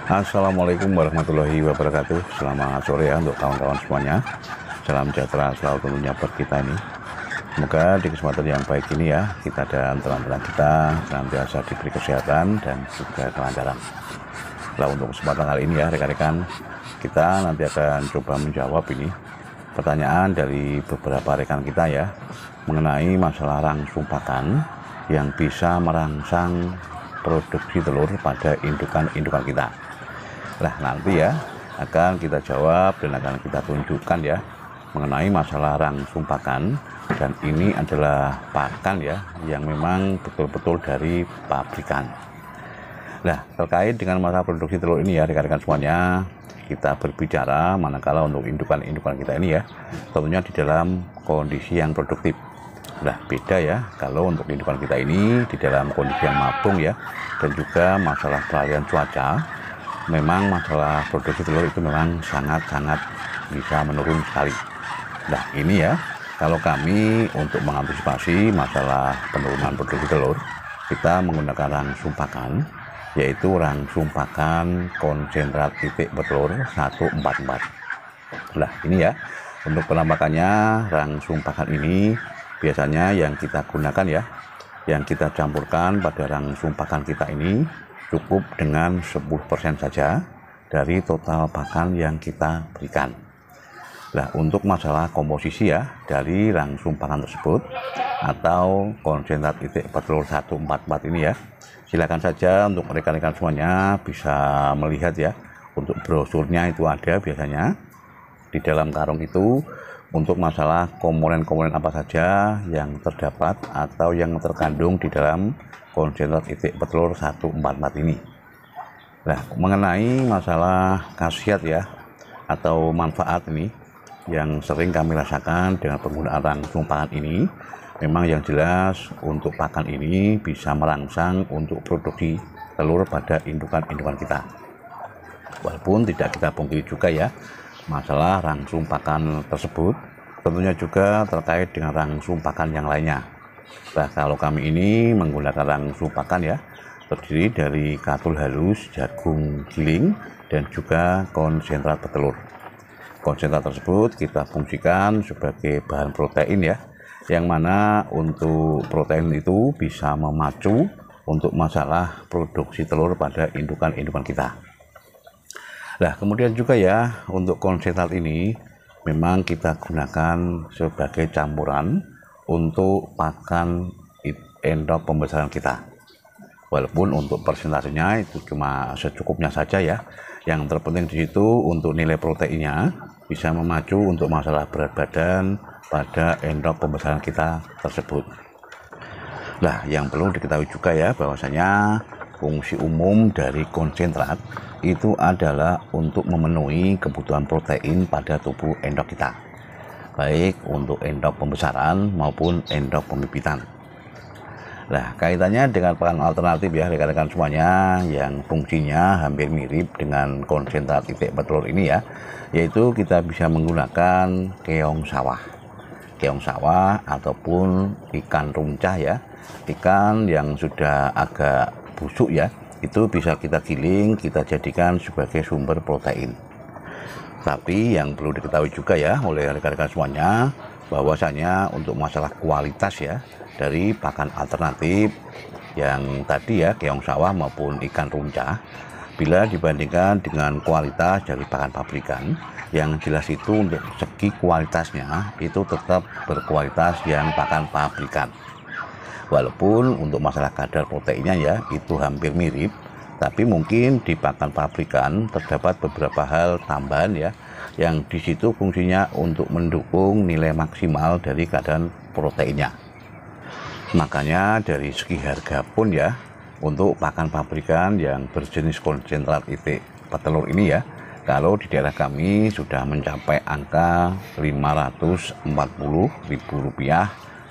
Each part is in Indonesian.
Assalamualaikum warahmatullahi wabarakatuh. Selamat sore ya untuk kawan-kawan semuanya. Salam sejahtera selalu tentunya buat kita ini. Semoga di kesempatan yang baik ini ya, kita dan teman-teman kita senantiasa diberi kesehatan dan juga kelancaran. Nah, untuk kesempatan kali ini ya rekan-rekan, kita nanti akan coba menjawab ini pertanyaan dari beberapa rekan kita ya, mengenai masalah rangsung pakan yang bisa merangsang produksi telur pada indukan-indukan kita. Nah, nanti ya akan kita jawab dan akan kita tunjukkan ya mengenai masalah rangsung pakan, dan ini adalah pakan ya yang memang betul-betul dari pabrikan. Nah, terkait dengan masalah produksi telur ini ya rekan-rekan semuanya, kita berbicara manakala untuk indukan-indukan kita ini ya tentunya di dalam kondisi yang produktif. Nah, beda ya kalau untuk indukan kita ini di dalam kondisi yang mabung ya, dan juga masalah peralihan cuaca, memang masalah produksi telur itu memang sangat-sangat bisa menurun sekali. Nah, ini ya kalau kami untuk mengantisipasi masalah penurunan produksi telur, kita menggunakan rangsung pakan, yaitu rangsung pakan konsentrat titik petelur 144. Nah, ini ya untuk penampakannya rangsung pakan ini biasanya yang kita gunakan ya, yang kita campurkan pada rangsung pakan kita ini cukup dengan 10% saja dari total pakan yang kita berikan. Nah, untuk masalah komposisi ya dari rangsung pakan tersebut atau konsentrat titik petelur 144 ini ya, silakan saja untuk rekan-rekan semuanya bisa melihat ya, untuk brosurnya itu ada biasanya di dalam karung itu untuk masalah komponen-komponen apa saja yang terdapat atau yang terkandung di dalam konsentrat titik petelur 144 ini. Nah, mengenai masalah khasiat ya atau manfaat ini yang sering kami rasakan dengan penggunaan rangsung pakan ini, memang yang jelas untuk pakan ini bisa merangsang untuk produksi telur pada indukan-indukan kita. Walaupun tidak kita pungkiri juga ya, masalah rangsung pakan tersebut tentunya juga terkait dengan rangsung pakan yang lainnya. Nah, kalau kami ini menggunakan rangsung pakan ya, terdiri dari katul halus, jagung giling, dan juga konsentrat petelur. Konsentrat tersebut kita fungsikan sebagai bahan protein ya, yang mana untuk protein itu bisa memacu untuk masalah produksi telur pada indukan-indukan kita. Nah, kemudian juga ya untuk konsentrat ini memang kita gunakan sebagai campuran untuk pakan endok pembesaran kita. Walaupun untuk persentasenya itu cuma secukupnya saja ya. Yang terpenting di situ untuk nilai proteinnya bisa memacu untuk masalah berat badan pada endok pembesaran kita tersebut. Nah, yang perlu diketahui juga ya bahwasanya fungsi umum dari konsentrat itu adalah untuk memenuhi kebutuhan protein pada tubuh endok kita, baik untuk endok pembesaran maupun endok pembibitan. Nah, kaitannya dengan pakan alternatif ya rekan-rekan semuanya yang fungsinya hampir mirip dengan konsentrat titik petelur ini ya, yaitu kita bisa menggunakan keong sawah. Keong sawah ataupun ikan runcah ya, ikan yang sudah agak busuk ya, itu bisa kita giling, kita jadikan sebagai sumber protein. Tapi yang perlu diketahui juga ya oleh rekan-rekan semuanya, bahwasanya untuk masalah kualitas ya dari pakan alternatif yang tadi ya, keong sawah maupun ikan runcah, bila dibandingkan dengan kualitas dari pakan pabrikan, yang jelas itu untuk segi kualitasnya itu tetap berkualitas yang pakan pabrikan. Walaupun untuk masalah kadar proteinnya ya itu hampir mirip, tapi mungkin di pakan pabrikan terdapat beberapa hal tambahan ya, yang di situ fungsinya untuk mendukung nilai maksimal dari kadar proteinnya. Makanya dari segi harga pun ya, untuk pakan pabrikan yang berjenis konsentrat titik petelur ini ya, kalau di daerah kami sudah mencapai angka Rp540.000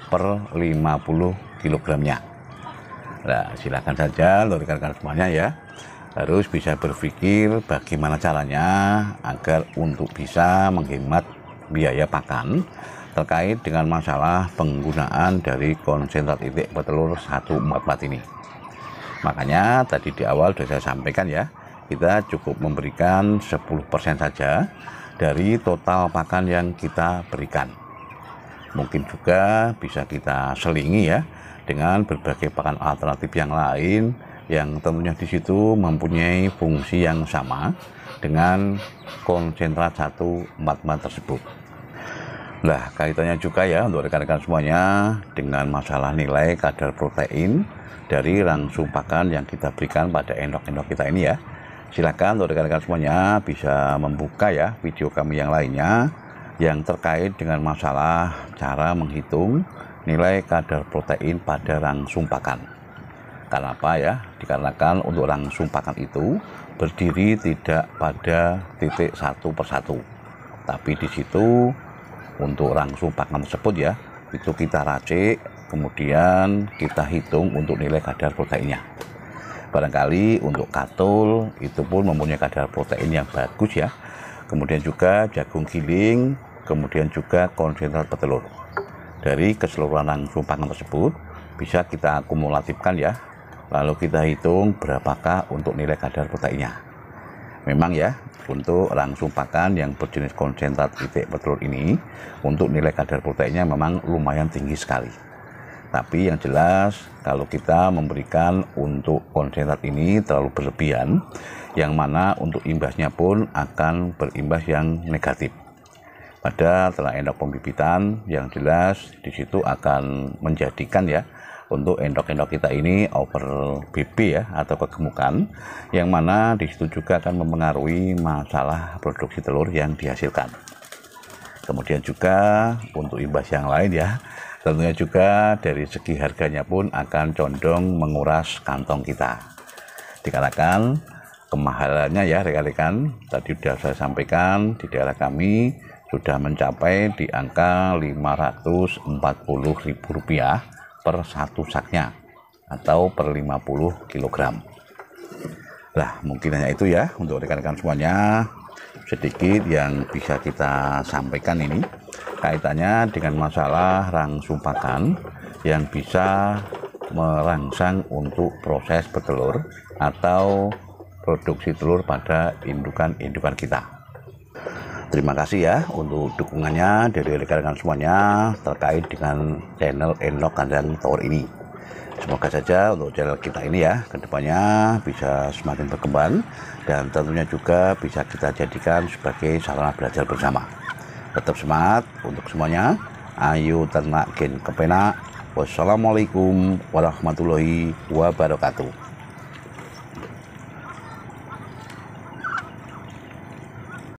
per 50 kilogramnya. Nah, silakan saja rekan-rekan semuanya ya, harus bisa berpikir bagaimana caranya agar untuk bisa menghemat biaya pakan terkait dengan masalah penggunaan dari konsentrat titik petelur 144 ini. Makanya tadi di awal sudah saya sampaikan ya, kita cukup memberikan 10% saja dari total pakan yang kita berikan. Mungkin juga bisa kita selingi ya dengan berbagai pakan alternatif yang lain yang tentunya di situ mempunyai fungsi yang sama dengan konsentrat 1,4 tersebut. Nah, kaitannya juga ya untuk rekan-rekan semuanya dengan masalah nilai kadar protein dari langsung pakan yang kita berikan pada endok-endok kita ini ya. Silakan untuk rekan-rekan semuanya bisa membuka ya video kami yang lainnya yang terkait dengan masalah cara menghitung nilai kadar protein pada langsung pakan. Karena apa ya? Dikarenakan untuk langsung pakan itu berdiri tidak pada titik satu persatu, tapi di situ untuk langsung pakan tersebut ya itu kita racik, kemudian kita hitung untuk nilai kadar proteinnya. Barangkali untuk katul itu pun mempunyai kadar protein yang bagus ya, kemudian juga jagung giling, kemudian juga konsentrat petelur. Dari keseluruhan langsung pakan tersebut bisa kita akumulatifkan ya, lalu kita hitung berapakah untuk nilai kadar proteinnya. Memang ya, untuk langsung pakan yang berjenis konsentrat itik petelur ini, untuk nilai kadar proteinnya memang lumayan tinggi sekali. Tapi yang jelas, kalau kita memberikan untuk konsentrat ini terlalu berlebihan, yang mana untuk imbasnya pun akan berimbas yang negatif. Pada ternak endok pembibitan, yang jelas di situ akan menjadikan ya, untuk endok-endok kita ini over BB ya atau kegemukan, yang mana di situ juga akan mempengaruhi masalah produksi telur yang dihasilkan. Kemudian juga untuk imbas yang lain ya, tentunya juga dari segi harganya pun akan condong menguras kantong kita. Dikarenakan kemahalannya ya rekan-rekan, tadi sudah saya sampaikan di daerah kami sudah mencapai di angka Rp540.000 per satu saknya atau per 50 kg. Nah, mungkin hanya itu ya untuk rekan-rekan semuanya, sedikit yang bisa kita sampaikan ini kaitannya dengan masalah langsung pakan yang bisa merangsang untuk proses bertelur atau produksi telur pada indukan-indukan kita. Terima kasih ya untuk dukungannya dari rekan-rekan semuanya terkait dengan channel Endok Kandang Tower ini. Semoga saja untuk channel kita ini ya kedepannya bisa semakin berkembang dan tentunya juga bisa kita jadikan sebagai sarana belajar bersama. Tetap semangat untuk semuanya. Ayo ternak gen kepenak. Wassalamualaikum warahmatullahi wabarakatuh.